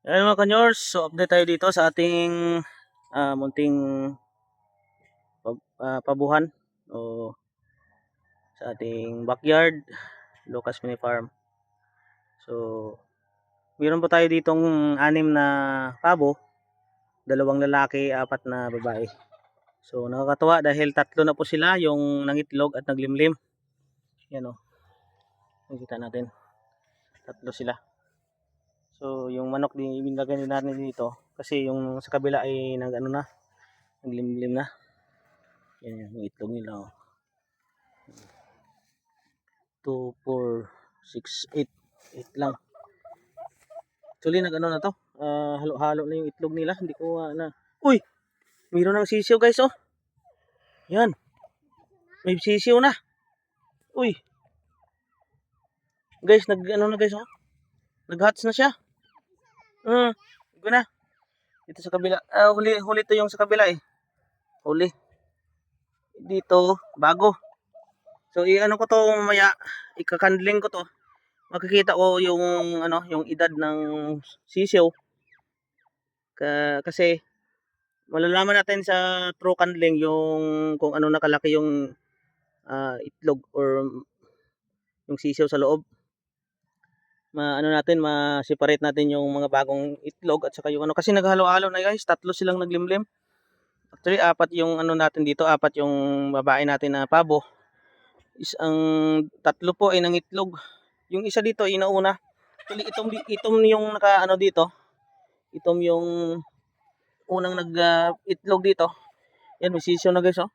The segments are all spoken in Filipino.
Ayan mga kanyors, so update tayo dito sa ating munting pabuhan o sa ating backyard, Lucas Mini Farm. So, meron po tayo ditong 6 na pabo, 2 lalaki, 4 na babae. So, nakakatuwa dahil 3 na po sila yung nangitlog at naglimlim. Yan o, nakikita natin, 3 sila. So, yung manok din ibinlagay natin dito kasi yung sa kabila ay naglimlim na. Yan yung itlog nila o. 2, 4, 6, 8. 8 lang. Actually, na to. Halo-halo na yung itlog nila. Hindi ko na. Uy! Mayroon ng sisiw guys oh. Yan. May sisiw na. Uy! Guys, na guys oh. Nag-hatch na siya. Ito na. Dito sa kabila. Huli to yung sa kabila eh. Huli. Dito, bago. So, ko to mamaya. Ikakandling ko to. Makikita ko yung yung edad ng sisiw. Kasi malalaman natin sa true candling yung kung ano nakalaki yung itlog or yung sisiw sa loob. Ma-separate natin yung mga bagong itlog at saka yung kasi naghalo-halo na guys, 3 silang naglimlim. Actually, 4 yung natin dito, 4 yung babae natin na pabo. Ang 3 po ay nangitlog. Yung isa dito ay nauna. Actually, itom yung dito. Itom yung unang nag-itlog dito. Yan, may sisiw na guys oh.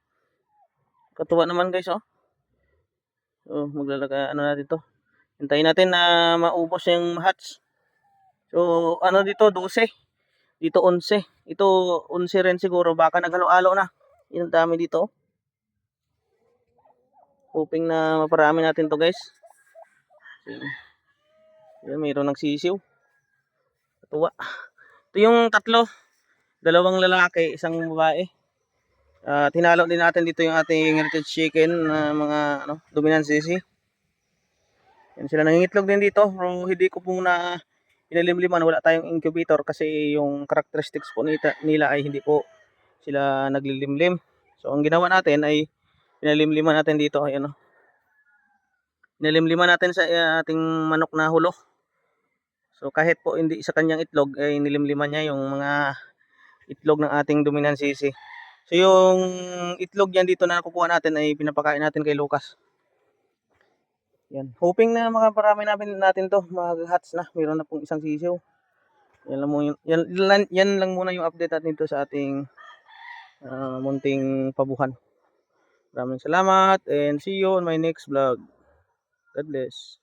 Katuwa naman guys oh. So, maglalagay natin to. Hintayin natin na maubos yung hatch. So, dito 12. Dito 11. Ito 11 rin siguro, baka naghalo-halo na. Yung dami dito. Hoping na maparami natin to guys. Yan, mayroon ng sisiw. Katuwa. Ito yung 3. 2 lalaki, 1 babae. Tinalo din natin dito yung ating heritage chicken na mga dominant sisi. Yan sila, nangingitlog din dito. Pero hindi ko muna pinalimliman, wala tayong incubator kasi yung characteristics po nila ay hindi po sila naglilimlim. So ang ginawa natin ay pinalimliman natin dito. Ayan o. Pinalimliman natin sa ating manok na hulo. So kahit po hindi sa kanyang itlog ay nilimliman niya yung mga itlog ng ating dominant sisi. So yung itlog yan dito na nakukuha natin ay pinapakain natin kay Lucas. Yan. Hoping na makaparami natin to, mag-hatch na. Mayroon na pong 1 sisiw. Yan lang muna yung update natin dito sa ating munting pabuhan. Maraming salamat and see you on my next vlog. God bless.